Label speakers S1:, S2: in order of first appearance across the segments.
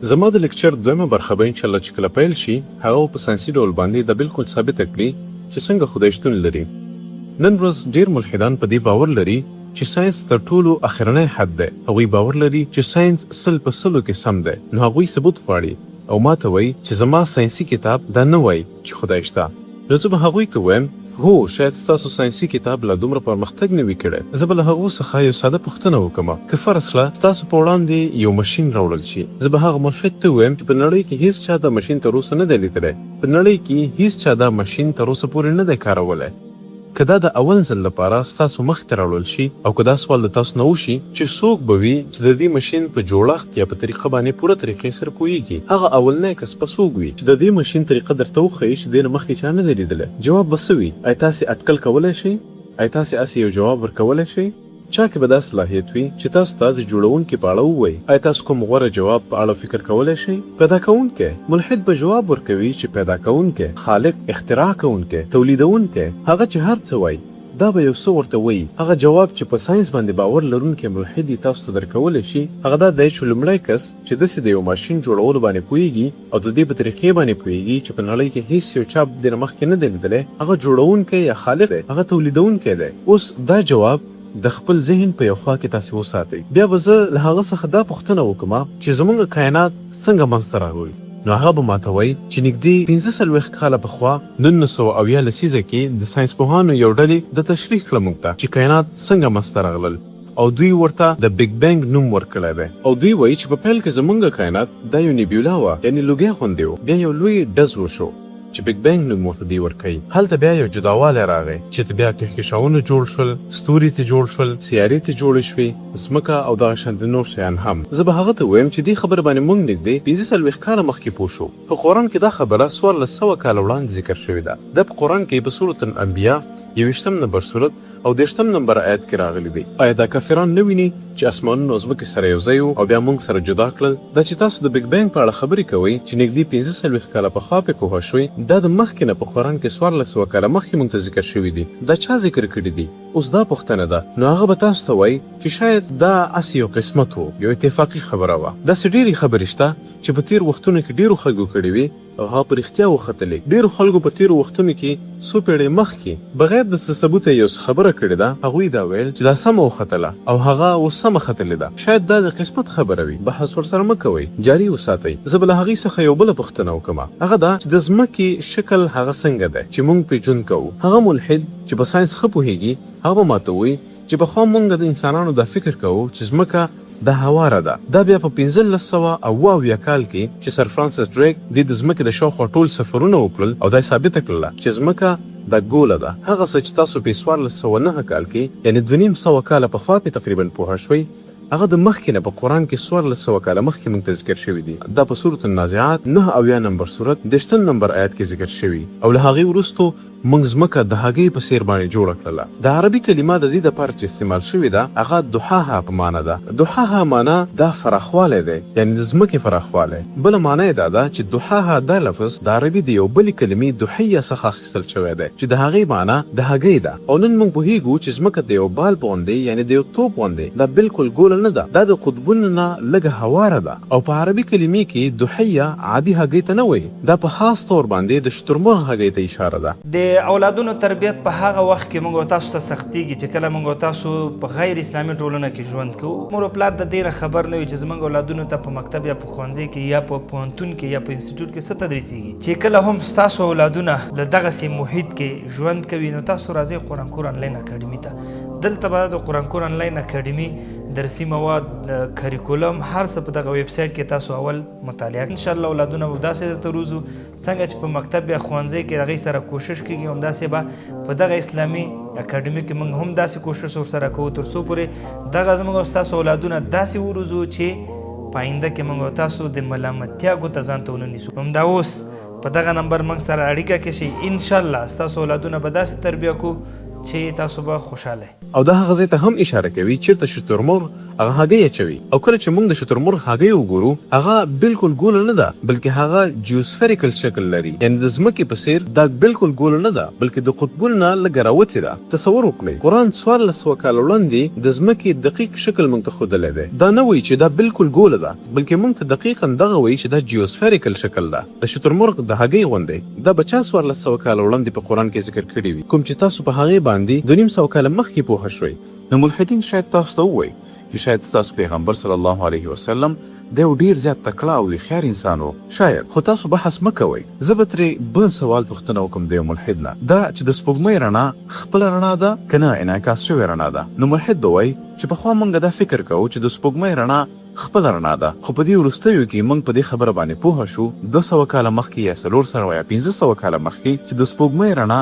S1: زما د لیکچر دویمه برخه به انشاءالله چې کله پیل شي هغه په ساینسي ډول باندې دا بالکل ثابته کړي چې څنګه خدای شتون لري. نن ورځ ډیر ملحدان په دې باور لري چې ساینس تر ټولو اخرنی حد دی. هغوی باور لري چې ساینس 100% کې سم دی. نو هغوی ثبوت غواړي او ما ته وایي چې زما ساینسي کتاب دا نه وایي چې خدای شته. نو زه به هغوی ته وایم هو شاید ستاسو ساینسي کتاب لا دومره پرمختګ نه وي کړی. زه به له هغو څخه یو ساده پوښتنه وکړم که فرض کړه ستاسو په وړاندې یو ماشین راوړل شي. زه به هغه ملحد ته ووایم چې په نړۍ کې هیڅ چا دا ماشین تر اوسه نه دی لیدلی. په نړۍ کې هیڅ چا دا ماشین تر اوسه پورې نه دی کارولی. که دا د اول ځل لپاره ستاسو مخې ته راوړل شي او که دا سوال د تاسو نه وشي چې څوک به وي چې د دې ماشین په جوړښت یا په طریقه باندې پوره طریقې سره پوهیږي، هغه اولنی کس به څوک وي چې د دې ماشین طریقه درته وښیي چې دې نه مخکې چا نه دی لیدلی؟ جواب به څه وي؟ آیا تاسې اټکل کولی شئ؟ آیا تاسې هسې یو جواب ورکولی شئ؟ چا کې به دا صلاحیت وي چې تاسو ته د جوړونکي په اړه ووایي؟ آیا تاسو کوم غوره جواب په اړه فکر کولی شئ؟ پیدا کوونکی ملحد به جواب ورکوي چې پیدا کوونکی، خالق، اختراع کوونکی، تولیدونکی، هغه چې هر څه وایي دا به یو څه ورته وایي. هغه جواب چې په ساینس باندې باور لرونکی ملحد تاسو ته درکولی شي هغه دا دی چې لومړی کس چې داسې د یو ماشین جوړولو باندې پوهیږي او د دې په طریقې باندې پوهیږي چې په نړۍ کې هیڅ یو چا د نه مخکې نه دی لیدلی، هغه جوړونکی یا خالق دی، هغه تولیدونکی دی. اوس دا جواب د خپل ذهن په یو خوا کې تاسې وساتئ. بیا به زه له هغه څخه دا پوښتنه وکړم چې زموږ کائنات څنګه منځته راغلي. نو هغه به ماته وایي چې نږدې 15 کاله پخوا 1970 لسیزه کې د ساینسپوهانو یو ډلې د تشریح کړه موږ ته چې کائنات څنګه منځته راغلل او دوی ورته د بیگ بینګ نوم ورکړی دی. او دوی وایي چې په پیل کې زموږ کائنات دا یو نیبیولا وه، یعنې لوګی غوندې و. بیا یو لوی ډز وشو چې بیگ بینګ نوم ورته دوی ورکوي. هلته بیا یو جداوالی راغی چې بیا کهکشاونه جوړ شول، ستوري ته جوړ شول، سیارې ته جوړې شوې، ځمکه او دغه شان د نور شیان هم. زه به هغه ته ووایم چې دې خبره باندې موږ نږدې 15 کاله مخکې پوه شو. په قرآن کې دا خبره 1400 کاله وړاندې ذکر شوې ده. دا په قرآن کې په سورة الانبیا 21 نمبر سورت او 30 نمبر آیت کې راغلی دی. آیا دا کافران نه ویني چې اسمانونه او ځمکې سره یو ځای او بیا موږ سره جدا کړل؟ دا چې تاسو د بیگ بینګ په اړه خبرې کوئ چې نږدې 15 کاله پخوا پرې پوه شوئ، دا د مخکې نه په قرآن کې 1400 کاله مخکې موږ ته ذکر شوي دي. دا چا ذکر کړي دي؟ اوس دا پوښتنه ده. نو هغه به تاسو ته وایي چې شاید دا اسې یو قسمت و، یو اتفاقي خبره وه. داسې ډېرې خبرې شته چې په تېرو وختونو کې ډېرو خلکو کړې وي او هغه په رښتیا وختلې. ډېرو خلکو په تېرو وختونو کې څو پیړۍ مخکې بغیر د څه ثبوته یو څه خبره کړې ده. هغوی دا ویل چې دا سمه وختله او هغه اوس سمه ختلې ده. شاید دا د قسمت خبره وي. بحث ورسره مه کوئ، جاري وساتئ. زه به له هغې څخه یو بله پوښتنه وکړم، هغه دا چې د ځمکې شکل هغه څنګه دی چې موږ پرې ژوند کوو. هغه ملحد چې په ساینس ښه پوهېږي هغه به ماته وایي چې پخوا موږ د انسانانو دا فکر کوو چې ځمکه د هواره ده. دا بیا په 1578 کال کې چې سر فرانسیس ډریک د ځمکې د شاوخوا ټول سفرونه وکړل او دا ثابته کړله چې ځمکه دا ګوله ده. هغه څه چې تاسو په 1409 کال کې یعنې 2500 کاله پخوا کې تقریبا پوه شوئ هغه د مخکې نه په قرآن کې 1400 کاله مخکې موږ ته ذکر شوي دي. دا په سورة النازعات 9 نمبر سورت 10 نمبر آیت کې ذکر شوي. او له هغې وروستو موږ ځمکه د هګۍ په څېر باندې جوړه کړله. د عربي کلمه د دې دپاره چې استعمال شوې ده هغه دوحاها په معنا ده. دوحاها معنا دا فراخوالی دی، یعنې د ځمکې فراخوالی. بله معنا یې دا ده چې دوحاها دا لفظ د عربي د یو بلې کلمې دوحیه څخه اخیستل شوی دی چې د هغې معنا د هګۍ ده. او نن موږ پوهېږو چې ځمکه د یو بال په غوندې یعنې د یو توپ غوندې دا بالکل ګوله نه ده، دا د قطبونو نه لږه هواره ده. او په عربي کلمې کې دوحیه عادي هګۍ ته نه وایي، دا په خاص طور باندې د شترمرغ هګۍ ته اشاره ده.
S2: د اولادونو تربیت په هغه وخت کې موږ تاسو ته سختېږي چې کله موږ تاسو په غیر اسلامي ټولنه کې ژوند کوو. مور او پلار د دې نه خبر نه وي چې زموږ اولادونو ته په مکتب یا په ښوونځي کې یا په پوهنتون کې یا په انسټیټیوټ کې څه تدریسیږي. چې کله هم ستاسو اولادونه له دغسې محیط کې ژوند کوي نو تاسو راځئ قرآن کور آنلاین اکاډمي ته. دلته به د قرآن کور آنلاین اکاډمي درسي مواد، کریکولم، هر څه په دغه ویب سایټ کې تاسو اول مطالعه انشاءالله اولادونه به داسې درته روزو څنګه چې په مکتب یا ښوونځي کې هغوی سره کوشش کېږي همداسې به په دغه اسلامي اکاډمي کې موږ هم داسې کوشش ورسره کوو تر څو پورې دغه زموږ او ستاسو اولادونه داسې وروزو چې په آینده کې موږ تاسو د ملامتیا ګوته ځان ته ونه نیسو. همدا اوس په دغه نمبر موږ سره اړیکه کې شئ، انشاءالله ستاسو اولادونه به داسې تربیه کوو چې تاسو به خوشحاله.
S1: او دا هغه ځای ته هم اشاره کوي چیرته شترمرغ هغه هګۍ اچوي. او کله چې موږ د شترمرغ هګۍ وګورو هغه بالکل ګوله نه ده بلکې هغه جیوسفریکل شکل لري، یعنی د ځمکې په څیر دا بالکل ګوله نه ده بلکې د قطبونو نه لږه راوتې ده. تصور وکړئ قرآن 1400 کاله وړاندې د ځمکې دقیق شکل موږ ته ښودلی دی. دا نه وایي چې دا بالکل ګوله ده بلکې موږ ته دقیقا دغه وایي چې دا جیوسفریکل شکل ده، د شترمرغ د هګۍ غوندې. دا به چا 1400 کاله وړاندې په قرآن کې ذکر کړي وي کوم چې تاسو په هغې باندې 200 کاله مخکې پوهه شوئ. نو ملحدین شاید تاسو ته ووایي چې شاید ستاسو پیغمبر صلی الله علیه وسلم دی ډیر زیات تکړه او هوښیار انسان و. شاید، خو تاسو بحث مه کوئ. زه به ترې بل سوال پوښتنه وکړم د یو ملحد نه، دا چې د سپوږمۍ رڼا خپله رڼا ده که نه انعکاس شوې رڼا ده؟ نو ملحد به وایي چې پخوا موږ دا فکر کوو چې د سپوږمۍ رڼا خپل رڼا ده، خو په دې وروستیو کې موږ په دې خبره باندې پوه شو 200 کاله مخکې یا 400 یا 500 کاله مخکې چې د سپوږمۍ رڼا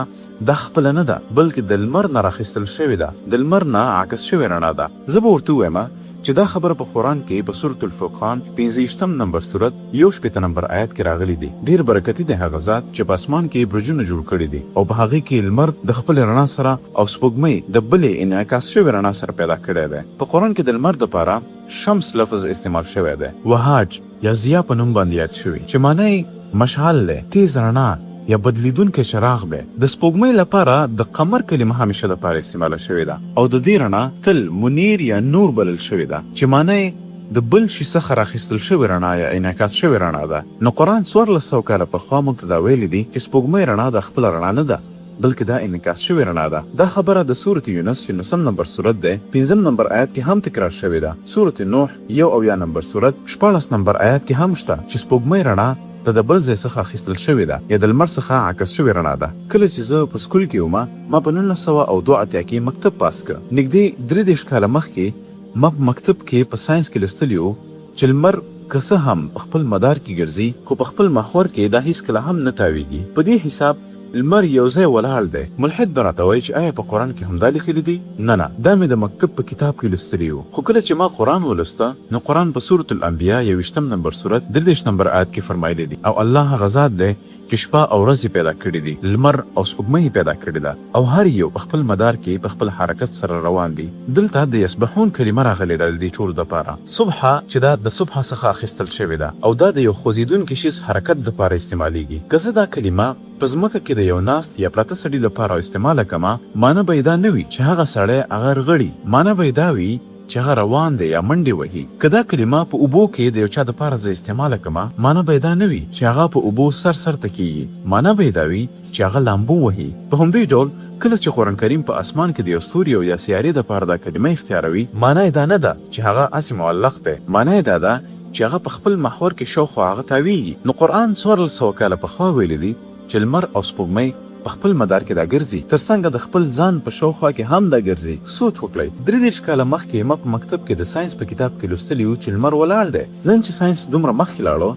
S1: دا خپل نه ده بلکې د لمر نه راخیستل شوې ده، د لمر نه عکس شوې رڼا ده. زه به ورته ووایم چې دا خبره په قرآن کې په سورة الفرقان 25 نمبر سورت 61 نمبر آیت کې راغلی دی. ډیر برکتی دی هغه ذات چې په اسمان کې برجونه جوړ کړي دي او په هغې کې لمر د خپل رڼا سره او سپوږمۍ د بلې انعکاس شوې رڼا سره پیدا کړی دی. په قرآن کې د لمر دپاره شمس لفظ استعمال شوی دی، وهاج یا ضیا په نوم باندې یاد شوی چې معنی مشعل دی، تیز رڼا یا بدلیدونکی چراغ دی. د سپوږمۍ لپاره د قمر کلمه همیشه دپاره استعماله شوې ده او د دې رڼا تل منیر یا نور بلل شوې ده چې معنی د بل شي څخه راخیستل شوې رڼا یا انعکاس شوې رڼا ده. نو قرآن 1400 کاله پخوا موږ ته دا ویلي دي چې سپوږمۍ رڼا د خپله رڼا نه ده بلکې دا انعکاس شوې رڼا ده. دا خبره د سورة یونس چې 9 نمبر سورت دی 5 نمبر آیت کې هم تکرار شوې ده. سورة نوح 1 نمبر سورت 14 نمبر آیت کې هم شته چې سپوږمۍ رڼا د بل ځای څخه اخیستل شوې ده یا د لمر څخه عکس شوې رڼا ده. کله چې زه په سکول کې وم ما په 1902 کې مکتب پاس کړ. نږدې 33 کاله مخکې ما په مکتب کې په ساینس کې لوستلي وو چې لمر که څه هم په خپل مدار کې ګرځي خو په خپل محور کې دا هیڅکله هم نه تاویږي. په دې حساب لمر یو ځای ولاړ دی. ملحد به راته وایي چې آیا په قرآن کې هم دا لیکلي دي؟ نه دا مې د مکتب په کتاب کې لوستلي وو. خو کله چې ما قرآن ولوسته نو قرآن په سورة الانبیاء 21 نمبر سورت 33 نمبر آیت کې فرمایلی دي او الله هغه ذات دی چې شپه او ورځې پیدا کړي دي، لمر او سپوږمۍ پیدا کړي ده او هر یو په خپل مدار کې په خپل حرکت سره روان دي. دلته د یسبحون کلمه راغلې ده د دې ټولو دپاره. صبح چې دا د صبح څخه اخیستل شوې ده او دا د یو خوځېدونکي شیز حرکت دپاره استعمالیږي. که زه دا کلمه په ځمکه کې د یو ناست یا پراته سړي لپاره استعماله کړمه معنی به یې دا نه وي چې هغه سړی هغه رغړي، معنی به یې دا وي چې هغه روان دی یا منډې وهي. که دا کلمه په اوبو کې د یو چا دپاره زه استعماله کړمه معنی به یې دا نه وي چې هغه په اوبو سر ته کیږي، معنی به یې دا وي چې هغه لامبو وهي. په همدې ډول کله چې قرآن کریم په اسمان کې د یو ستوري او یا سیارې دپاره دا کلمه اختیاروي معنی یې دا نه ده چې هغه هسې معلق دی، معنی یې دا ده چې هغه په خپل محور کې شاوخوا هغه تاویږي. نو قرآن 1400 کاله پخوا ویلی دي چې لمر او سپوږمۍ په خپل مدار کې دا ګرځي ترڅنګ د خپل ځان په شاوخوا کې هم دا ګرځي. سوچ وکړئ 33 کاله مخکې ما په مکتب کې د ساینس په کتاب کې لوستلي وو چې لمر ولاړ دی. نن چې ساینس دومره مخکې لاړو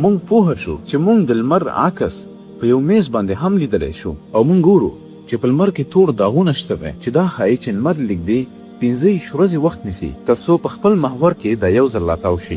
S1: موږ پوه شو چې موږ د لمر عکس په یو میز باندې هم لیدلی شو او موږ ګورو چې په لمر کې تور داغونه شته وي چې دا ښایي چې لمر لږدې 15 ورځې وخت نیسي تر څو په خپل محور کې دا یو ځل راتاو شي.